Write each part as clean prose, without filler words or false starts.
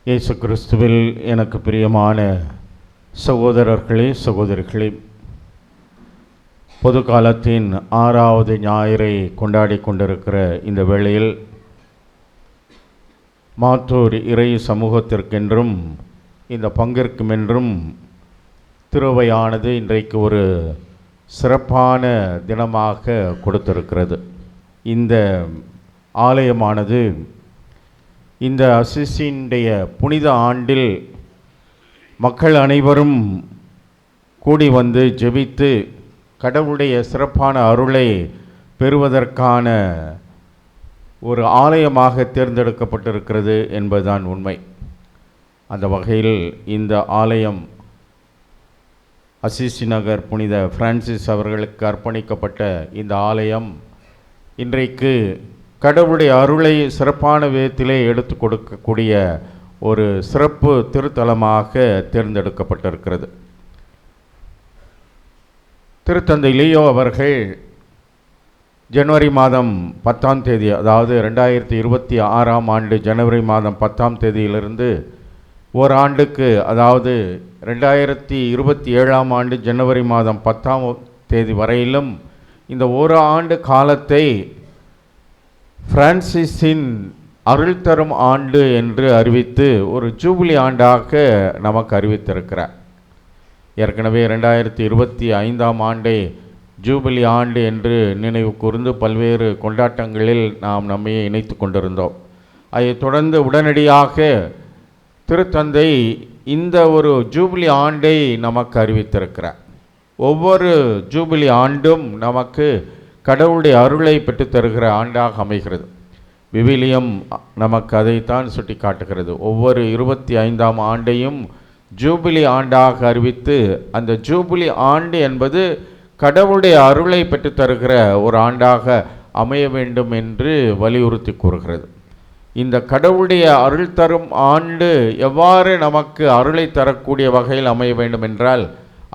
இயேசு கிறிஸ்துவில் எனக்கு பிரியமான சகோதரர்களே சகோதரிகளே, பொது காலத்தின் 6வது ஞாயிறை கொண்டாடி கொண்டிருக்கிற இந்த வேளையில் மாத்தூர் இறை சமூகத்திற்கென்றும் இந்த பங்கிற்குமென்றும் திருவையானது இன்றைக்கு ஒரு சிறப்பான தினமாக கொடுத்திருக்கிறது. இந்த ஆலயமானது இந்த அசிசினுடைய புனித ஆண்டில் மக்கள் அனைவரும் கூடி வந்து ஜெபித்து கடவுளுடைய சிறப்பான அருளை பெறுவதற்கான ஒரு ஆலயமாக தேர்ந்தெடுக்கப்பட்டிருக்கிறது என்பதுதான் உண்மை. அந்த வகையில் இந்த ஆலயம் அசிசி நகர் புனித பிரான்சிஸ் அவர்களுக்கு அர்ப்பணிக்கப்பட்ட இந்த ஆலயம் இன்றைக்கு கடவுளுடைய அருளை சிறப்பான விதத்திலே எடுத்து கொடுக்கக்கூடிய ஒரு சிறப்பு திருத்தலமாக தேர்ந்தெடுக்கப்பட்டிருக்கிறது. திருத்தந்தை லியோ அவர்கள் ஜனவரி மாதம் 10ஆம் தேதி, அதாவது 2026ஆம் ஆண்டு ஜனவரி மாதம் 10ஆம் தேதியிலிருந்து ஓராண்டுக்கு, அதாவது 2027ஆம் ஆண்டு ஜனவரி மாதம் 10ஆம் தேதி வரையிலும் இந்த ஒரு ஆண்டு காலத்தை பிரான்சிஸின் அருள் தரும் ஆண்டு என்று அறிவித்து ஒரு ஜூபிலி ஆண்டாக நமக்கு அறிவித்திருக்கிறார். ஏற்கனவே 2025ஆம் ஆண்டை ஜூபிலி ஆண்டு என்று நினைவு கூர்ந்து பல்வேறு கொண்டாட்டங்களில் நாம் நம்மை இணைத்து கொண்டிருந்தோம். அதைத் தொடர்ந்து உடனடியாக திருத்தந்தை இந்த ஒரு ஜூபிலி ஆண்டை நமக்கு அறிவித்திருக்கிறார். ஒவ்வொரு ஜூபிலி ஆண்டும் நமக்கு கடவுளுடைய அருளை பெற்றுத்தருகிற ஆண்டாக அமைகிறது. விவிலியம் நமக்கு அதைத்தான் சுட்டி காட்டுகிறது. ஒவ்வொரு 25ஆம் ஆண்டையும் ஜூபிலி ஆண்டாக அறிவித்து அந்த ஜூபிலி ஆண்டு என்பது கடவுளுடைய அருளை பெற்றுத்தருகிற ஒரு ஆண்டாக அமைய வேண்டும் என்று வலியுறுத்தி கூறுகிறது. இந்த கடவுளுடைய அருள் தரும் ஆண்டு எவ்வாறு நமக்கு அருளை தரக்கூடிய வகையில் அமைய வேண்டும் என்றால்,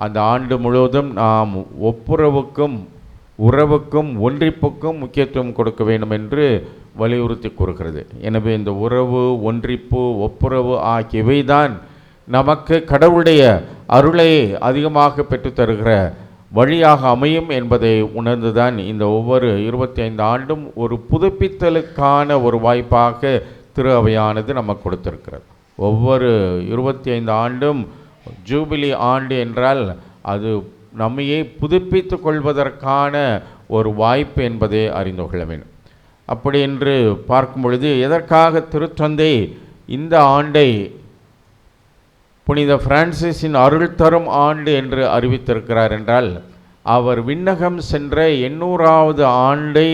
அந்த ஆண்டு முழுவதும் நாம் ஒப்புரவுக்கும் உறவுக்கும் ஒன்றிப்புக்கும் முக்கியத்துவம் கொடுக்க வேண்டும் என்று வலியுறுத்தி கூறுகிறது. எனவே இந்த உறவு, ஒன்றிப்பு, ஒப்புரவு ஆகியவை தான் நமக்கு கடவுளுடைய அருளை அதிகமாக பெற்றுத்தருகிற வழியாக அமையும் என்பதை உணர்ந்துதான் இந்த ஒவ்வொரு 25 ஆண்டும் ஒரு புதுப்பித்தலுக்கான ஒரு வாய்ப்பாக திரு அவையானது நமக்கு கொடுத்திருக்கிறது. ஒவ்வொரு 25 ஆண்டும் ஜூபிலி ஆண்டு என்றால் அது நம்மையே புதுப்பித்து கொள்வதற்கான ஒரு வாய்ப்பு என்பதை அறிந்து கொள்ள வேண்டும். அப்படி என்று பார்க்கும் பொழுது, எதற்காக திருத்தந்தை இந்த ஆண்டை புனித பிரான்சிஸின் அருள் தரும் ஆண்டு என்று அறிவித்திருக்கிறார் என்றால், அவர் விண்ணகம் சென்ற 800வது ஆண்டை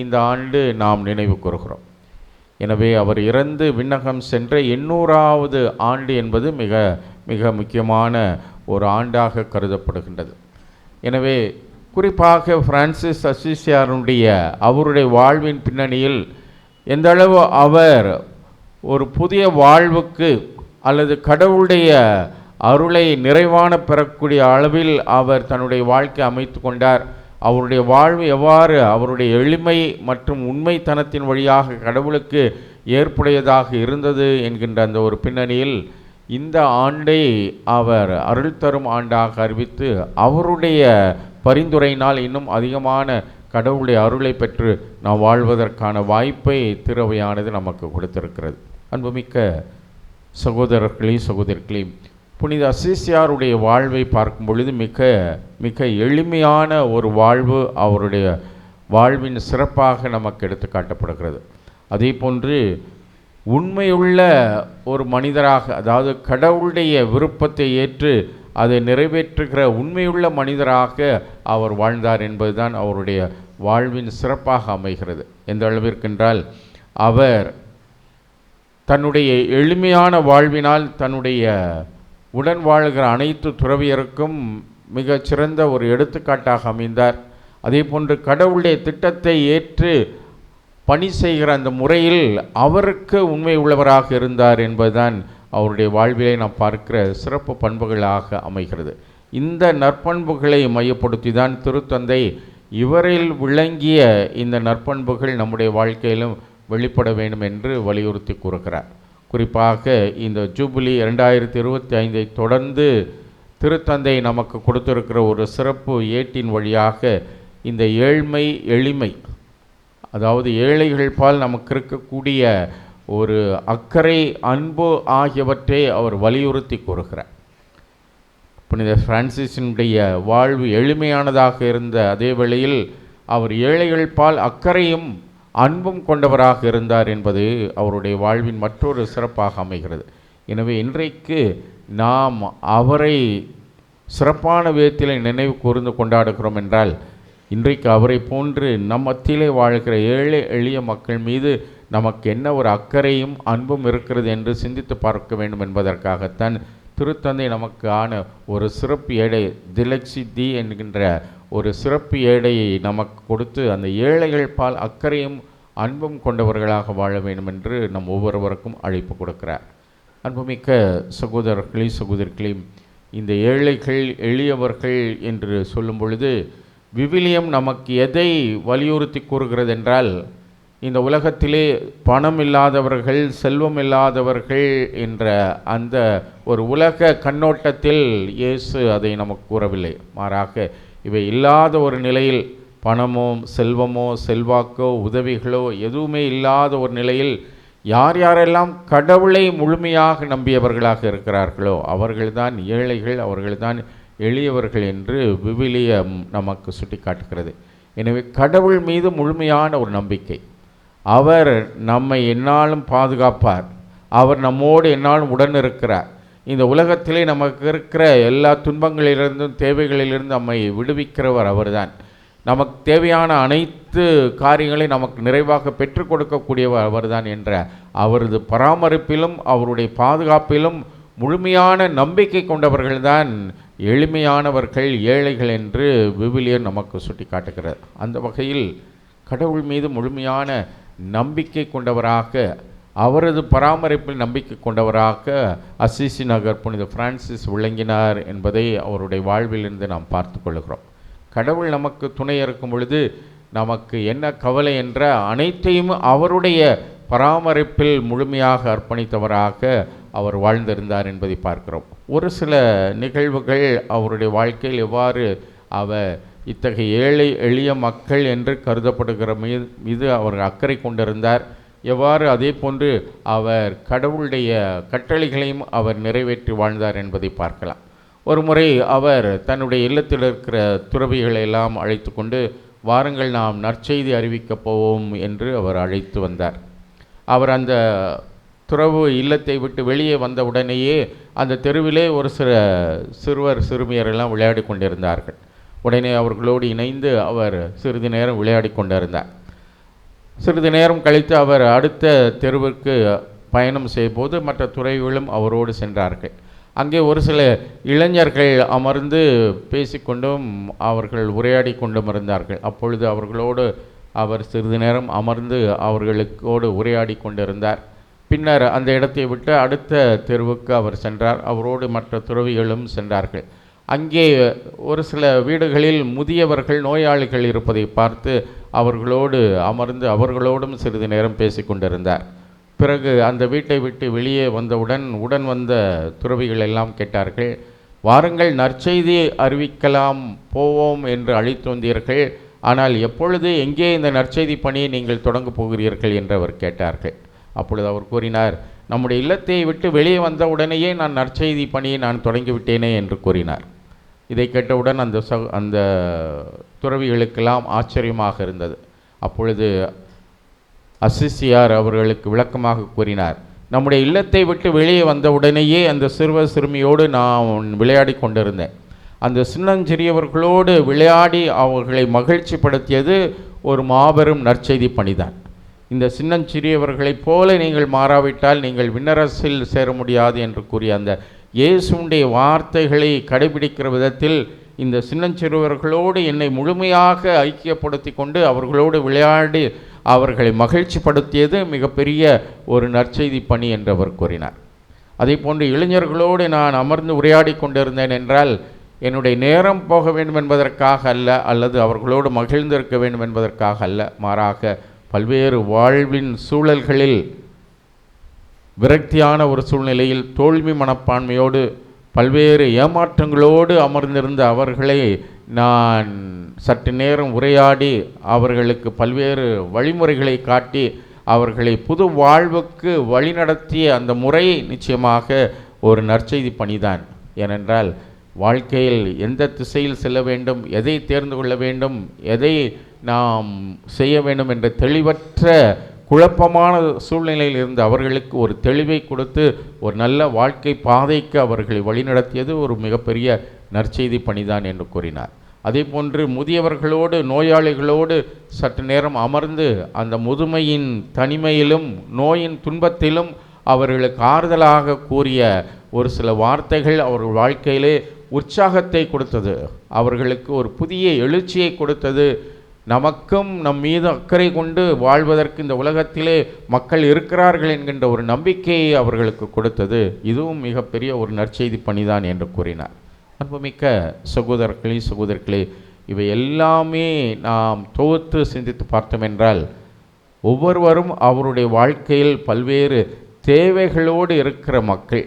இந்த ஆண்டு நாம் நினைவு கூறுகிறோம். எனவே அவர் இறந்து விண்ணகம் சென்ற 800வது ஆண்டு என்பது மிக மிக முக்கியமான ஒரு ஆண்டாக கருதப்படுகின்றது. எனவே குறிப்பாக பிரான்சிஸ் அசிசியாருடைய அவருடைய வாழ்வின் பின்னணியில் எந்த அளவு அவர் ஒரு புதிய வாழ்வுக்கு அல்லது கடவுளுடைய அருளை நிறைவான பெறக்கூடிய அளவில் அவர் தன்னுடைய வாழ்க்கை அமைத்து கொண்டார், அவருடைய வாழ்வு எவ்வாறு அவருடைய எளிமை மற்றும் உண்மைத்தனத்தின் வழியாக கடவுளுக்கு ஏற்புடையதாக இருந்தது என்கின்ற அந்த ஒரு பின்னணியில் இந்த ஆண்டை அவர் அருள் தரும் ஆண்டாக அறிவித்து அவருடைய பரிந்துரையினால் இன்னும் அதிகமான கடவுளுடைய அருளை பெற்று நாம் வாழ்வதற்கான வாய்ப்பை திருவையானது நமக்கு கொடுத்திருக்கிறது. அன்புமிக்க சகோதரர்களே சகோதரிகளே, புனித அசிசியாருடைய வாழ்வை பார்க்கும் பொழுது மிக மிக எளிமையான ஒரு வாழ்வு அவருடைய வாழ்வின் சிறப்பாக நமக்கு எடுத்து காட்டப்படுகிறது. அதே போன்று உண்மையுள்ள ஒரு மனிதராக, அதாவது கடவுளுடைய விருப்பத்தை ஏற்று அதை நிறைவேற்றுகிற உண்மையுள்ள மனிதராக அவர் வாழ்ந்தார் என்பதுதான் அவருடைய வாழ்வின் சிறப்பாக அமைகிறது. எந்த அளவிற்கென்றால், அவர் தன்னுடைய எளிமையான வாழ்வினால் தன்னுடைய உடன் வாழ்கிற அனைத்து துறவியருக்கும் மிகச் சிறந்த ஒரு எடுத்துக்காட்டாக அமைந்தார். அதே போன்று கடவுளுடைய திட்டத்தை ஏற்று பணி செய்கிற அந்த முறையில் அவருக்கு உண்மை உள்ளவராக இருந்தார் என்பதுதான் அவருடைய வாழ்விலே நாம் பார்க்கிற சிறப்பு பண்புகளாக அமைகிறது. இந்த நற்பண்புகளை மையப்படுத்தி தான் திருத்தந்தை இவரில் விளங்கிய இந்த நற்பண்புகள் நம்முடைய வாழ்க்கையிலும் வெளிப்பட வேண்டும் என்று வலியுறுத்தி கூறுகிறார். குறிப்பாக இந்த ஜூபிலி 2025 தொடர்ந்து திருத்தந்தை நமக்கு கொடுத்திருக்கிற ஒரு சிறப்பு ஏட்டின் வழியாக இந்த ஏழ்மை எளிமை, அதாவது ஏழைகள் பால் நமக்கு இருக்கக்கூடிய ஒரு அக்கறை, அன்பு ஆகியவற்றை அவர் வலியுறுத்தி கூறுகிறார். புனித பிரான்சிஸினுடைய வாழ்வு எளிமையானதாக இருந்த அதே வேளையில் அவர் ஏழைகள் பால் அக்கறையும் அன்பும் கொண்டவராக இருந்தார் என்பது அவருடைய வாழ்வின் மற்றொரு சிறப்பாக அமைகிறது. எனவே இன்றைக்கு நாம் அவரை சிறப்பான விதத்தில் நினைவு கூர்ந்து கொண்டாடுகிறோம் என்றால், இன்றைக்கு அவரை போன்று நம் மத்தியிலே வாழ்கிற ஏழை எளிய மக்கள் மீது நமக்கு என்ன ஒரு அக்கறையும் அன்பும் இருக்கிறது என்று சிந்தித்து பார்க்க வேண்டும் என்பதற்காகத்தான் திருத்தந்தை நமக்கான ஒரு சிறப்பு ஏடை திலக்ஷிதி என்கின்ற ஒரு சிறப்பு ஏடையை நமக்கு கொடுத்து அந்த ஏழைகள் பால் அக்கறையும் அன்பும் கொண்டவர்களாக வாழ வேண்டும் என்று நம் ஒவ்வொருவருக்கும் அழைப்பு கொடுக்கிறார். அன்புமிக்க சகோதரர்களே சகோதரிகளே, இந்த ஏழைகள் எளியவர்கள் என்று சொல்லும் பொழுது விவிலியம் நமக்கு எதை வலியுறுத்தி கூறுகிறது என்றால், இந்த உலகத்திலே பணம் இல்லாதவர்கள், செல்வம் இல்லாதவர்கள் என்ற அந்த ஒரு உலக கண்ணோட்டத்தில் இயேசு அதை நமக்கு கூறவில்லை. மாறாக இவை இல்லாத ஒரு நிலையில், பணமோ செல்வமோ செல்வாக்கோ உதவிகளோ எதுவுமே இல்லாத ஒரு நிலையில் யார் யாரெல்லாம் கடவுளை முழுமையாக நம்பியவர்களாக இருக்கிறார்களோ அவர்கள்தான் ஏழைகள், அவர்கள்தான் எளியவர்கள் என்று விவிலியம் நமக்கு சுட்டி காட்டுகிறது. எனவே கடவுள் மீது முழுமையான ஒரு நம்பிக்கை, அவர் நம்மை எந்நாளும் பாதுகாப்பார், அவர் நம்மோடு எந்நாளும் உடன் இருக்கிறார், இந்த உலகத்திலே நமக்கு இருக்கிற எல்லா துன்பங்களிலிருந்தும் தேவைகளிலிருந்து நம்மை விடுவிக்கிறவர் அவர்தான், நமக்கு தேவையான அனைத்து காரியங்களை நமக்கு நிறைவாக பெற்றுக் கொடுக்கக்கூடியவர் அவர்தான் என்ற அவரது பராமரிப்பிலும் அவருடைய பாதுகாப்பிலும் முழுமையான நம்பிக்கை கொண்டவர்கள்தான் எளிமையானவர்கள், ஏழைகள் என்று விவிலியம் நமக்கு சுட்டி காட்டுகிறார். அந்த வகையில் கடவுள் மீது முழுமையான நம்பிக்கை கொண்டவராக, அவரது பராமரிப்பில் நம்பிக்கை கொண்டவராக அசிசி நகர் புனித பிரான்சிஸ் விளங்கினார் என்பதை அவருடைய வாழ்விலிருந்து நாம் பார்த்து கொள்கிறோம். கடவுள் நமக்கு துணை இருக்கும் பொழுது நமக்கு என்ன கவலை என்ற அனைத்தையும் அவருடைய பராமரிப்பில் முழுமையாக அர்ப்பணித்தவராக அவர் வாழ்ந்திருந்தார் என்பதை பார்க்கிறோம். ஒரு சில நிகழ்வுகள் அவருடைய வாழ்க்கையில் எவ்வாறு அவர் இத்தகைய ஏழை எளிய மக்கள் என்று கருதப்படுகிற மீது அவர் அக்கறை கொண்டிருந்தார், எவ்வாறு அதே போன்று அவர் கடவுளுடைய கட்டளைகளையும் அவர் நிறைவேற்றி வாழ்ந்தார் என்பதை பார்க்கலாம். ஒரு முறை அவர் தன்னுடைய இல்லத்தில் இருக்கிற துறவிகளை எல்லாம் அழைத்து கொண்டு, வாருங்கள் நாம் நற்செய்தி அறிவிக்கப் போவோம் என்று அவர் அழைத்து வந்தார். அவர் அந்த துறவு இல்லத்தை விட்டு வெளியே வந்த உடனேயே அந்த தெருவிலே ஒரு சிறுவர் சிறுமியரெல்லாம் விளையாடி கொண்டிருந்தார்கள். உடனே அவர்களோடு இணைந்து அவர் சிறிது நேரம் விளையாடி கொண்டிருந்தார். சிறிது நேரம் கழித்து அவர் அடுத்த தெருவிற்கு பயணம் செய்யும்போது மற்ற துறவிகளும் அவரோடு சென்றார்கள். அங்கே ஒரு சில இளைஞர்கள் அமர்ந்து பேசிக்கொண்டும் அவர்கள் உரையாடி கொண்டும் இருந்தார்கள். அப்பொழுது அவர்களோடு அவர் சிறிது நேரம் அமர்ந்து அவர்களுக்கோடு உரையாடி கொண்டிருந்தார். பின்னர் அந்த இடத்தை விட்டு அடுத்த தெருவுக்கு அவர் சென்றார். அவரோடு மற்ற துறவிகளும் சென்றார்கள். அங்கே ஒரு சில வீடுகளில் முதியவர்கள், நோயாளிகள் இருப்பதை பார்த்து அவர்களோடு அமர்ந்து அவர்களோடும் சிறிது நேரம் பேசி கொண்டிருந்தார். பிறகு அந்த வீட்டை விட்டு வெளியே வந்தவுடன் உடன் வந்த துறவிகள் எல்லாம் கேட்டார்கள், வாருங்கள் நற்செய்தி அறிவிக்கலாம் போவோம் என்று அழைத்து வந்தீர்கள், ஆனால் எப்பொழுது எங்கே இந்த நற்செய்தி பணியை நீங்கள் தொடங்க போகிறீர்கள் என்று அவர் கேட்டார்கள். அப்பொழுது அவர் கூறினார், நம்முடைய இல்லத்தை விட்டு வெளியே வந்த உடனேயே நான் நற்செய்தி பணியை நான் தொடங்கிவிட்டேனே என்று கூறினார். இதை கேட்டவுடன் அந்த துறவிகளுக்கெல்லாம் ஆச்சரியமாக இருந்தது. அப்பொழுது அசிசியார் அவர்களுக்கு விளக்கமாக கூறினார், நம்முடைய இல்லத்தை விட்டு வெளியே வந்த உடனேயே அந்த சிறுவர் சிறுமியோடு நான் விளையாடி கொண்டிருந்தேன். அந்த சின்னஞ்சிறியவர்களோடு விளையாடி அவர்களை மகிழ்ச்சிப்படுத்தியது ஒரு மாபெரும் நற்செய்தி பணிதான். இந்த சின்னஞ்சிறியவர்களைப் போல நீங்கள் மாறாவிட்டால் நீங்கள் விண்ணரசில் சேர முடியாது என்று கூறிய அந்த இயேசுடைய வார்த்தைகளை கடைபிடிக்கிற விதத்தில் இந்த சின்னஞ்சிறுவர்களோடு என்னை முழுமையாக ஐக்கியப்படுத்தி கொண்டு அவர்களோடு விளையாடி அவர்களை மகிழ்ச்சிப்படுத்தியது மிகப்பெரிய ஒரு நற்செய்தி பணி என்று அவர் கூறினார். அதே போன்று இளைஞர்களோடு நான் அமர்ந்து உரையாடி கொண்டிருந்தேன் என்றால் என்னுடைய நேரம் போக வேண்டும் என்பதற்காக அல்ல, அல்லது அவர்களோடு மகிழ்ந்திருக்க வேண்டும் என்பதற்காக அல்ல, மாறாக பல்வேறு வாழ்வின் சூழல்களில் விரக்தியான ஒரு சூழ்நிலையில் தோல்வி மனப்பான்மையோடு பல்வேறு ஏமாற்றங்களோடு அமர்ந்திருந்த அவர்களை நான் சற்று நேரம் உரையாடி அவர்களுக்கு பல்வேறு வழிமுறைகளை காட்டி அவர்களை புது வாழ்வுக்கு வழிநடத்திய அந்த முறை நிச்சயமாக ஒரு நற்செய்தி பணிதான். ஏனென்றால் வாழ்க்கையில் எந்த திசையில் செல்ல வேண்டும், எதை தேர்ந்து கொள்ள வேண்டும், எதை நாம் செய்ய வேண்டும் என்ற தெளிவற்ற குழப்பமான சூழ்நிலையில் இருந்து அவர்களுக்கு ஒரு தெளிவை கொடுத்து ஒரு நல்ல வாழ்க்கை பாதைக்கு அவர்களை வழிநடத்தியது ஒரு மிகப்பெரிய நற்செய்தி பணிதான் என்று கூறினார். அதே போன்று முதியவர்களோடு நோயாளிகளோடு சற்று நேரம் அமர்ந்து அந்த முதுமையின் தனிமையிலும் நோயின் துன்பத்திலும் அவர்களுக்கு ஆறுதலாக கூறிய ஒரு சில வார்த்தைகள் அவர்கள் வாழ்க்கையிலே உற்சாகத்தை கொடுத்தது, அவர்களுக்கு ஒரு புதிய எழுச்சியை கொடுத்தது. நமக்கும் நம் மீது அக்கறை கொண்டு வாழ்வதற்கு இந்த உலகத்திலே மக்கள் இருக்கிறார்கள் என்கின்ற ஒரு நம்பிக்கையை அவர்களுக்கு கொடுத்தது. இதுவும் மிகப்பெரிய ஒரு நற்செய்தி பணிதான் என்று கூறினார். அன்புமிக்க சகோதரர்களே, இவை எல்லாமே நாம் தொகுத்து சிந்தித்து பார்த்தோம் என்றால் ஒவ்வொருவரும் அவருடைய வாழ்க்கையில் பல்வேறு தேவைகளோடு இருக்கிற மக்கள்,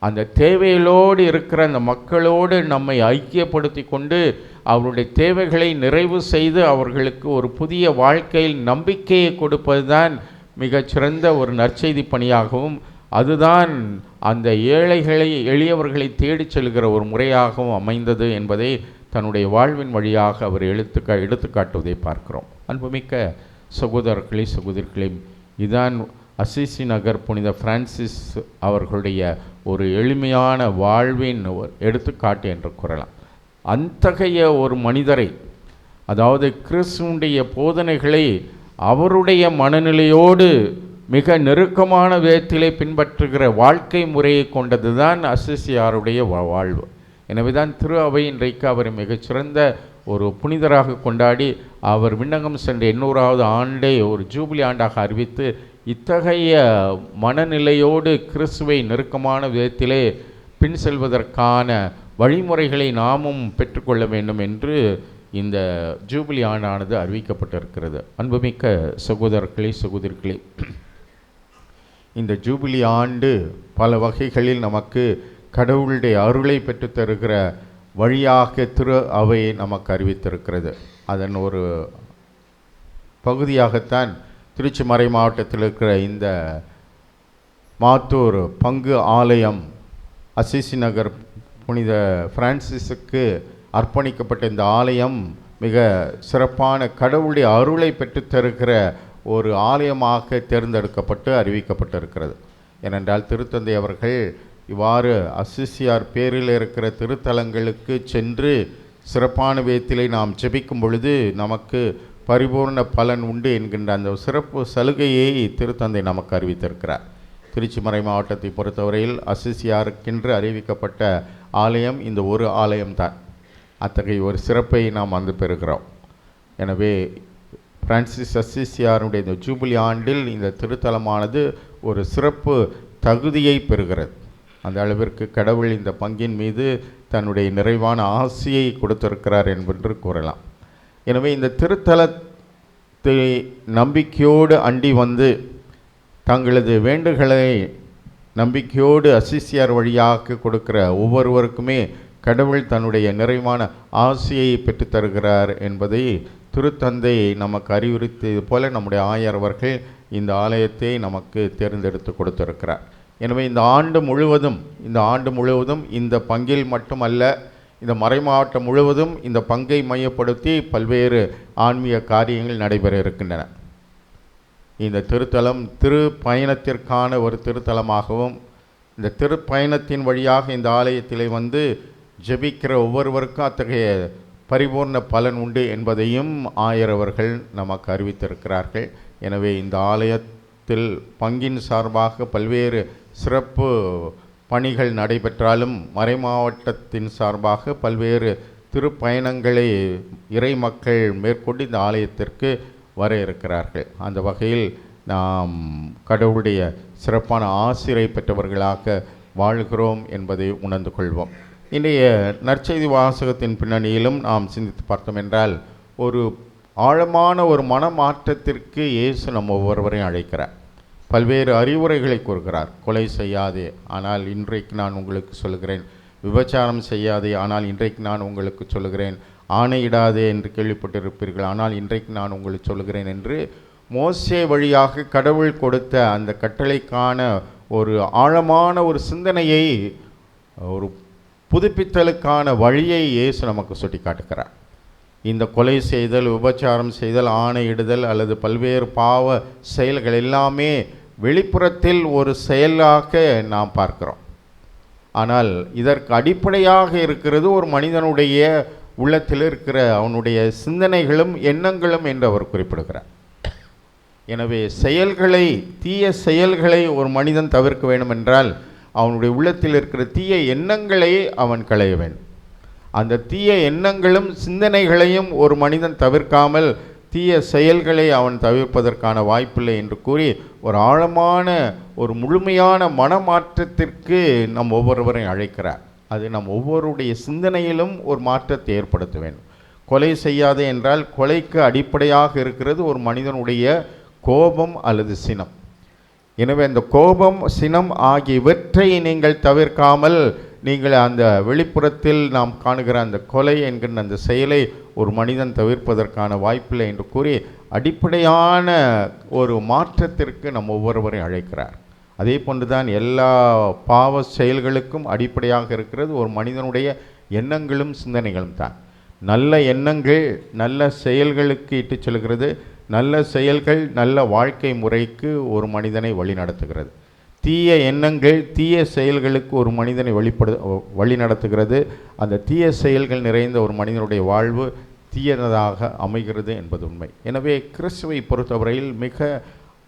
அந்த தேவைகளோடு இருக்கிற அந்த மக்களோடு நம்மை ஐக்கியப்படுத்தி கொண்டு அவருடைய தேவைகளை நிறைவு செய்து அவர்களுக்கு ஒரு புதிய வாழ்க்கையில் நம்பிக்கையை கொடுப்பது தான் மிகச்சிறந்த ஒரு நற்செய்தி பணியாகவும், அதுதான் அந்த எளியவர்களை தேடிச் செல்கிற ஒரு முறையாகவும் அமைந்தது என்பதை தன்னுடைய வாழ்வின் வழியாக அவர் எடுத்துக்காட்டுவதை பார்க்கிறோம். அன்புமிக்க சகோதரர்களே, இதுதான் அசிசி நகர் புனித பிரான்சிஸ் அவர்களுடைய ஒரு எளிமையான வாழ்வின் எடுத்துக்காட்டு என்று கூறலாம். அத்தகைய ஒரு மனிதரை, அதாவது கிறிஸ்துவுடைய போதனைகளை அவருடைய மனநிலையோடு மிக நெருக்கமான விதத்திலே பின்பற்றுகிற வாழ்க்கை முறையை கொண்டது தான் அசிசியாருடைய வாழ்வு. எனவே தான் திரு அவை இன்றைக்கு அவரை மிகச்சிறந்த ஒரு புனிதராக கொண்டாடி அவர் விண்ணகம் சென்ற 800வது ஆண்டை ஒரு ஜூபிலி ஆண்டாக அறிவித்து இத்தகைய மனநிலையோடு கிறிஸ்துவை நெருக்கமான விதத்திலே பின் செல்வதற்கான வழிமுறைகளை நாமும் பெற்றுக்கொள்ள வேண்டும் என்று இந்த ஜூபிலி ஆண்டானது அறிவிக்கப்பட்டிருக்கிறது. அன்புமிக்க சகோதரர்களே, இந்த ஜூபிலி ஆண்டு பல வகைகளில் நமக்கு கடவுளுடைய அருளை பெற்றுத்தருகிற வழியாக திரு அவை நமக்கு அறிவித்திருக்கிறது. அதன் ஒரு பகுதியாகத்தான் திருச்சி மறை மாவட்டத்தில் இருக்கிற இந்த மாத்தூர் பங்கு ஆலயம், அசிசி நகர் புனித பிரான்சிஸுக்கு அர்ப்பணிக்கப்பட்ட இந்த ஆலயம் மிக சிறப்பான கடவுளுடைய அருளை பெற்றுத்தருகிற ஒரு ஆலயமாக தேர்ந்தெடுக்கப்பட்டு அறிவிக்கப்பட்டிருக்கிறது. ஏனென்றால் திருத்தந்தை அவர்கள் இவ்வாறு அசிசியார் பேரில் இருக்கிற திருத்தலங்களுக்கு சென்று சிறப்பான விதத்திலே நாம் ஜெபிக்கும் பொழுது நமக்கு பரிபூர்ண பலன் உண்டு என்கின்ற அந்த சிறப்பு சலுகையை திருத்தந்தை நமக்கு அறிவித்திருக்கிறார். திருச்சி மறை மாவட்டத்தை பொறுத்தவரையில் அசிசியாருக்கென்று அறிவிக்கப்பட்ட ஆலயம் இந்த ஒரு ஆலயம்தான். அத்தகைய ஒரு சிறப்பை நாம் வந்து பெறுகிறோம். எனவே பிரான்சிஸ் அசிசியாருடைய இந்த ஜூபிலி ஆண்டில் இந்த திருத்தலமானது ஒரு சிறப்பு தகுதியை பெறுகிறது. அந்த அளவிற்கு கடவுள் இந்த பங்கின் மீது தன்னுடைய நிறைவான ஆசியை கொடுத்திருக்கிறார் என்று கூறலாம். எனவே இந்த திருத்தலத்தை நம்பிக்கையோடு அண்டி வந்து தங்களது வேண்டுகளை நம்பிக்கையோடு அசிசியார் வழியாக கொடுக்கிற ஒவ்வொருவருக்குமே கடவுள் தன்னுடைய நிறைவான ஆசியை பெற்றுத்தருகிறார் என்பதை திருத்தந்தை நமக்கு அறிவுறுத்தியது போல நம்முடைய ஆயர் அவர்கள் இந்த ஆலயத்தை நமக்கு தேர்ந்தெடுத்து கொடுத்திருக்கிறார். எனவே இந்த ஆண்டு முழுவதும் இந்த பங்கில் மட்டுமல்ல, இந்த மறைமாவட்டம் முழுவதும் இந்த பங்கை மையப்படுத்தி பல்வேறு ஆன்மீக காரியங்கள் நடைபெற இருக்கின்றன. இந்த திருத்தலம் திருப்பயணத்திற்கான ஒரு திருத்தலமாகவும், இந்த திருப்பயணத்தின் வழியாக இந்த ஆலயத்திலே வந்து ஜெபிக்கிற ஒவ்வொருவருக்கும் அத்தகைய பரிபூர்ண பலன் உண்டு என்பதையும் ஆயரவர்கள் நமக்கு அறிவித்திருக்கிறார்கள். எனவே இந்த ஆலயத்தில் பங்கின் சார்பாக பல்வேறு சிறப்பு பணிகள் நடைபெற்றாலும் மறைமாவட்டத்தின் சார்பாக பல்வேறு திருப்பயணங்களை இறை மக்கள் மேற்கொண்டு இந்த ஆலயத்திற்கு வர இருக்கிறார்கள். அந்த வகையில் நாம் கடவுளுடைய சிறப்பான ஆசிரை பெற்றவர்களாக வாழ்கிறோம் என்பதை உணர்ந்து கொள்வோம். இன்றைய நற்செய்தி வாசகத்தின் பின்னணியிலும் நாம் சிந்தித்து பார்த்தோம் என்றால் ஒரு ஆழமான ஒரு மனமாற்றத்திற்கு இயேசு நம்ம ஒவ்வொருவரையும் அழைக்கிறார். பல்வேறு அறிவுரைகளை கூறுகிறார். கொலை செய்யாதே, ஆனால் இன்றைக்கு நான் உங்களுக்கு சொல்கிறேன். விபச்சாரம் செய்யாதே, ஆனால் இன்றைக்கு நான் உங்களுக்கு சொல்கிறேன். ஆணையிடாதே என்று கேள்விப்பட்டிருப்பீர்கள், ஆனால் இன்றைக்கு நான் உங்களுக்கு சொல்கிறேன் என்று மோசே வழியாக கடவுள் கொடுத்த அந்த கட்டளைக்கான ஒரு ஆழமான ஒரு சிந்தனையை, ஒரு புதுப்பித்தலுக்கான வழியை இயேசு நமக்கு சுட்டி காட்டுகிறார். இந்த கொலை செய்தல், விபச்சாரம் செய்தல், ஆணையிடுதல் அல்லது பல்வேறு பாவ செயல்கள் எல்லாமே வெளிப்புறத்தில் ஒரு செயலாக நாம் பார்க்கிறோம். ஆனால் இதற்கு அடிப்படையாக இருக்கிறது ஒரு மனிதனுடைய உள்ளத்தில் இருக்கிற அவனுடைய சிந்தனைகளும் எண்ணங்களும் என்று அவர் குறிப்பிடுகிறார். எனவே செயல்களை, தீய செயல்களை ஒரு மனிதன் தவிர்க்க வேண்டும் என்றால் அவனுடைய உள்ளத்தில் இருக்கிற தீய எண்ணங்களை அவன் களைய வேண்டும். அந்த தீய எண்ணங்களும் சிந்தனைகளையும் ஒரு மனிதன் தவிர்க்காமல் தீய செயல்களை அவன் தவிர்ப்பதற்கான வாய்ப்பில்லை என்று கூறி ஒரு ஆழமான ஒரு முழுமையான மனமாற்றத்திற்கு நம் ஒவ்வொருவரையும் அழைக்கிறார். அது நம் ஒவ்வொருடைய சிந்தனையிலும் ஒரு மாற்றத்தை ஏற்படுத்த வேண்டும். கொலை செய்யாதே என்றால் கொலைக்கு அடிப்படையாக இருக்கிறது ஒரு மனிதனுடைய கோபம் அல்லது சினம். எனவே அந்த கோபம், சினம் ஆகியவற்றை நீங்கள் தவிர்க்காமல் நீங்கள் அந்த வெளிப்புறத்தில் நாம் காணுகிற அந்த கொலை என்கின்ற அந்த செயலை ஒரு மனிதன் தவிர்ப்பதற்கான வாய்ப்பில்லை என்று கூறி அடிப்படையான ஒரு மாற்றத்திற்கு நம் ஒவ்வொருவரையும் அழைக்கிறார். அதே போன்றுதான் எல்லா பாவ செயல்களுக்கும் அடிப்படையாக இருக்கிறது ஒரு மனிதனுடைய எண்ணங்களும் சிந்தனைகளும் தான். நல்ல எண்ணங்கள் நல்ல செயல்களுக்கு இட்டு செல்கிறது. நல்ல செயல்கள் நல்ல வாழ்க்கை முறைக்கு ஒரு மனிதனை வழி நடத்துகிறது. தீய எண்ணங்கள் தீய செயல்களுக்கு ஒரு மனிதனை வழி நடத்துகிறது. அந்த தீய செயல்கள் நிறைந்த ஒரு மனிதனுடைய வாழ்வு தீயதாக அமைகிறது என்பது உண்மை. எனவே கிறிஸ்துவை பொறுத்தவரையில் மிக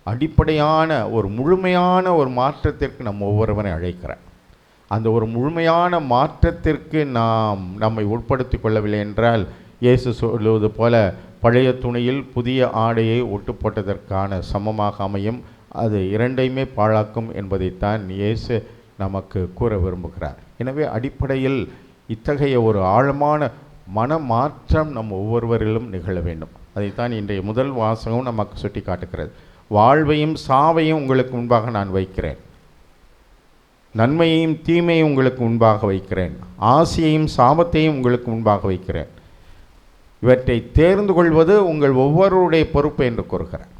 அடிப்படையான ஒரு முழுமையான ஒரு மாற்றத்திற்கு நம்ம ஒவ்வொருவரை அழைக்கிறார். அந்த ஒரு முழுமையான மாற்றத்திற்கு நாம் நம்மை உட்படுத்தி கொள்ளவில்லை என்றால் இயேசு சொல்லுவது போல பழைய துணியில் புதிய ஆடையை ஒட்டு போட்டதற்கான சமமாக அமையும். அது இரண்டையுமே பாழாக்கும் என்பதைத்தான் இயேசு நமக்கு கூற விரும்புகிறார். எனவே அடிப்படையில் இத்தகைய ஒரு ஆழமான மனமாற்றம் நம் ஒவ்வொருவரிலும் நிகழ வேண்டும். அதைத்தான் இன்றைய முதல் வாசகம் நமக்கு சுட்டி காட்டுகிறது. வாழ்வையும் சாவையும் உங்களுக்கு முன்பாக நான் வைக்கிறேன், நன்மையையும் தீமையும் உங்களுக்கு முன்பாக வைக்கிறேன், ஆசையையும் சாபத்தையும் உங்களுக்கு முன்பாக வைக்கிறேன். இவற்றை தேர்ந்து கொள்வது உங்கள் ஒவ்வொருவருடைய பொறுப்பு என்று கூறுகிறார்.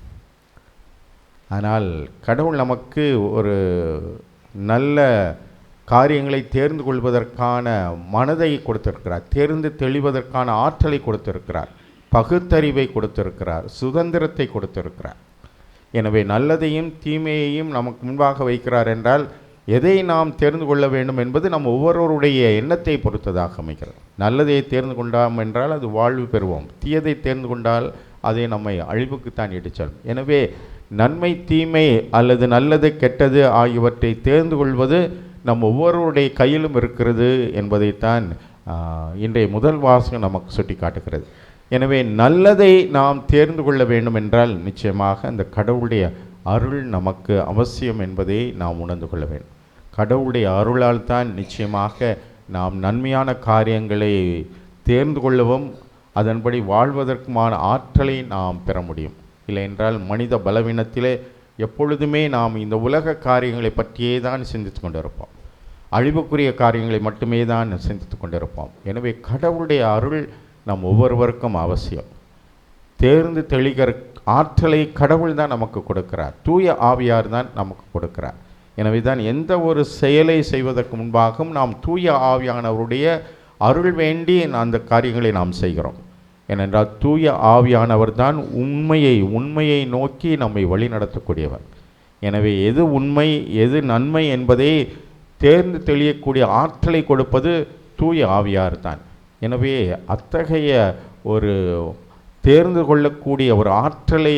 ஆனால் கடவுள் நமக்கு ஒரு நல்ல காரியங்களை தேர்ந்து கொள்வதற்கான மனதை கொடுத்திருக்கிறார், தேர்ந்து தெளிவதற்கான ஆற்றலை கொடுத்திருக்கிறார், பகுத்தறிவை கொடுத்திருக்கிறார், சுதந்திரத்தை கொடுத்திருக்கிறார். எனவே நல்லதையும் தீமையையும் நமக்கு முன்பாக வைக்கிறார் என்றால் எதை நாம் தேர்ந்து கொள்ள வேண்டும் என்பது நம் ஒவ்வொருவருடைய எண்ணத்தை பொறுத்ததாக அமைகிறது. நல்லதை தேர்ந்து கொண்டோம் என்றால் அது வாழ்வு பெறுவோம், தீயதை தேர்ந்து கொண்டால் அதை நம்மை அழிவுக்குத்தான் இட்டுச்செல்லும். எனவே நன்மை தீமை அல்லது நல்லது கெட்டது ஆகியவற்றை தேர்ந்து கொள்வது நம் ஒவ்வொருவருடைய கையிலும் இருக்கிறது என்பதைத்தான் இன்றைய முதல் வாசகம் நமக்கு சுட்டி காட்டுகிறது. எனவே நல்லதை நாம் தேர்ந்து கொள்ள வேண்டும் என்றால் நிச்சயமாக அந்த கடவுளுடைய அருள் நமக்கு அவசியம் என்பதை நாம் உணர்ந்து கொள்ள வேண்டும். கடவுளுடைய அருளால் தான் நிச்சயமாக நாம் நன்மையான காரியங்களை தேர்ந்து கொள்ளவும் அதன்படி வாழ்வதற்குமான ஆற்றலை நாம் பெற முடியும். இல்லை என்றால் மனித பலவீனத்திலே எப்பொழுதுமே நாம் இந்த உலக காரியங்களை பற்றியே தான் சிந்தித்து கொண்டிருப்போம், அழிவுக்குரிய காரியங்களை மட்டுமே தான் சிந்தித்து கொண்டிருப்போம். எனவே கடவுளுடைய அருள் நம் ஒவ்வொருவருக்கும் அவசியம். தேர்ந்து தெளிகிற ஆற்றலை கடவுள் தான் நமக்கு கொடுக்கிறார், தூய ஆவியார் தான் நமக்கு கொடுக்கிறார். எனவே தான் எந்த ஒரு செயலை செய்வதற்கு முன்பாகவும் நாம் தூய ஆவியானவருடைய அருள் வேண்டி அந்த காரியங்களை நாம் செய்கிறோம். ஏனென்றால் தூய ஆவியானவர் தான் உண்மையை நோக்கி நம்மை வழி நடத்தக்கூடியவர். எனவே எது உண்மை எது நன்மை என்பதை தேர்ந்து தெளியக்கூடிய ஆற்றலை கொடுப்பது தூய ஆவியார் தான். எனவே அத்தகைய ஒரு தேர்ந்து கொள்ளக்கூடிய ஒரு ஆற்றலை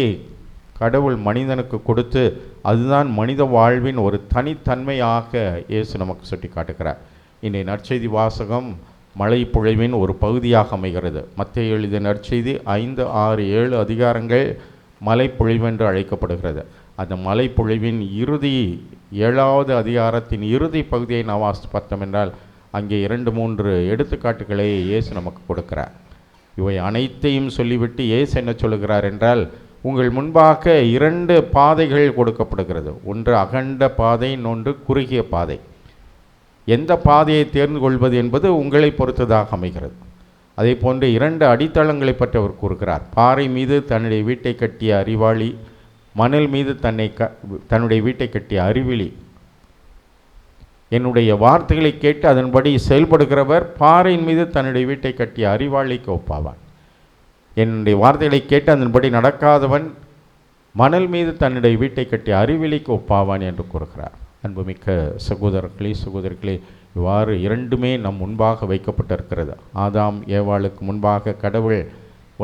கடவுள் மனிதனுக்கு கொடுத்து அதுதான் மனித வாழ்வின் ஒரு தனித்தன்மையாக இயேசு நமக்கு சுட்டி காட்டுகிறார். இன்றைய நற்செய்தி வாசகம் மழை பொழிவின் ஒரு பகுதியாக அமைகிறது. மத்தேயு எழுதிய நற்செய்தி 5, 6, 7 அதிகாரங்கள் மலை பொழிவென்று அழைக்கப்படுகிறது. அந்த மலை பொழிவின் இறுதி 7வது அதிகாரத்தின் இறுதி பகுதியை நாம் வாசித்து பார்த்தோம் என்றால் அங்கே 2-3 எடுத்துக்காட்டுகளை இயேசு நமக்கு கொடுக்கிறார். இவை அனைத்தையும் சொல்லிவிட்டு இயேசு என்ன சொல்லுகிறார் என்றால், உங்கள் முன்பாக 2 பாதைகள் கொடுக்கப்படுகிறது. ஒன்று அகண்ட பாதை, இன்னொன்று குறுகிய பாதை. எந்த பாதையை தேர்ந்து கொள்வது என்பது உங்களை பொறுத்ததாக அமைகிறது. அதே போன்று 2 அடித்தளங்களை பற்றி அவர் கூறுகிறார். பாறை மீது தன்னுடைய வீட்டை கட்டிய அறிவாளி, மணல் மீது தன்னுடைய வீட்டை கட்டிய அறிவிலி. என்னுடைய வார்த்தைகளை கேட்டு அதன்படி செயல்படுகிறவர் பாறையின் மீது தன்னுடைய வீட்டை கட்டிய அறிவாளிக்கு ஒப்பாவான். என்னுடைய வார்த்தைகளை கேட்டு அதன்படி நடக்காதவன் மணல் மீது தன்னுடைய வீட்டை கட்டிய அறிவிலிக்கு ஒப்பாவான் என்று கூறுகிறார். அன்புமிக்க சகோதரிகளே, இவ்வாறு 2மே நம் முன்பாக வைக்கப்பட்டிருக்கிறது. ஆதாம் ஏவாளுக்கு முன்பாக கடவுள்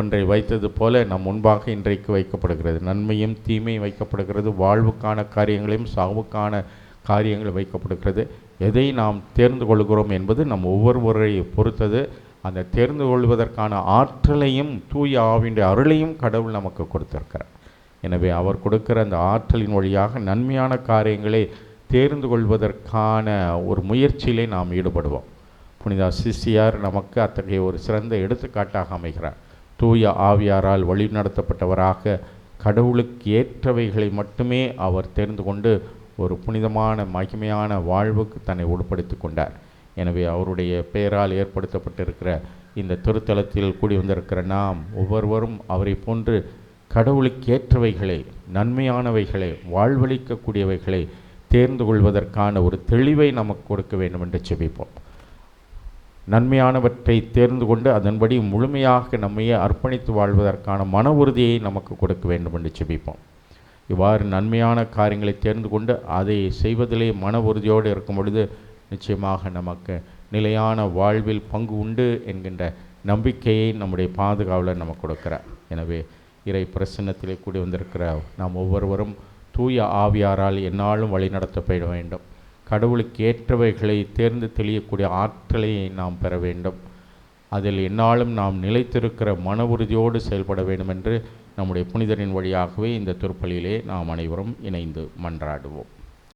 ஒன்றை வைத்தது போல நம் முன்பாக இன்றைக்கு வைக்கப்படுகிறது. நன்மையும் தீமையும் வைக்கப்படுகிறது. வாழ்வுக்கான காரியங்களையும் சாவுக்கான காரியங்கள் வைக்கப்படுகிறது. எதை நாம் தேர்ந்து கொள்கிறோம் என்பது நம் ஒவ்வொருவரை பொறுத்தது. அந்த தேர்ந்து கொள்வதற்கான ஆற்றலையும் தூய ஆவியுடைய அருளையும் கடவுள் நமக்கு கொடுத்திருக்கிறார். எனவே அவர் கொடுக்கிற அந்த ஆற்றலின் வழியாக நன்மையான காரியங்களை தேர்ந்து கொள்வதற்கான ஒரு முயற்சியிலே நாம் ஈடுபடுவோம். புனித அசிசியார் நமக்கு அத்தகைய ஒரு சிறந்த எடுத்துக்காட்டாக அமைகிறார். தூய ஆவியாரால் வழி நடத்தப்பட்டவராக கடவுளுக்கு ஏற்றவைகளை மட்டுமே அவர் தேர்ந்து கொண்டு ஒரு புனிதமான மகிமையான வாழ்வுக்கு தன்னை உட்படுத்தி கொண்டார். எனவே அவருடைய பெயரால் ஏற்படுத்தப்பட்டிருக்கிற இந்த திருத்தலத்தில் கூடி வந்திருக்கிற நாம் ஒவ்வொருவரும் அவரை போன்று கடவுளுக்கு ஏற்றவைகளை, நன்மையானவைகளை, வாழ்வளிக்கக்கூடியவைகளை தேர்ந்து கொள்வதற்கான ஒரு தெளிவை நமக்கு கொடுக்க வேண்டும் என்று செபிப்போம். நன்மையானவற்றை தேர்ந்து கொண்டு அதன்படி முழுமையாக நம்மையே அர்ப்பணித்து வாழ்வதற்கான மன உறுதியை நமக்கு கொடுக்க வேண்டும் என்று செபிப்போம். இவ்வாறு நன்மையான காரியங்களை தேர்ந்து கொண்டு அதை செய்வதிலே மன உறுதியோடு இருக்கும் பொழுது நிச்சயமாக நமக்கு நிலையான வாழ்வில் பங்கு உண்டு என்கின்ற நம்பிக்கையை நம்முடைய பாதுகாவலர் நமக்கு கொடுக்கிறார். எனவே இறை பிரசன்னத்திலே கூடி வந்திருக்கிற நாம் ஒவ்வொருவரும் தூய ஆவியாரால் எந்நாளும் வழி நடத்தப்பட வேண்டும். கடவுளுக்கு ஏற்றவைகளை தேர்ந்து தெளியக்கூடிய ஆற்றலை நாம் பெற வேண்டும். அதில் எந்நாளும் நாம் நிலைத்திருக்கிற மன உறுதியோடு செயல்பட வேண்டும் என்று நம்முடைய புனிதரின் வழியாகவே இந்த திருப்பலியிலே நாம் அனைவரும் இணைந்து மன்றாடுவோம்.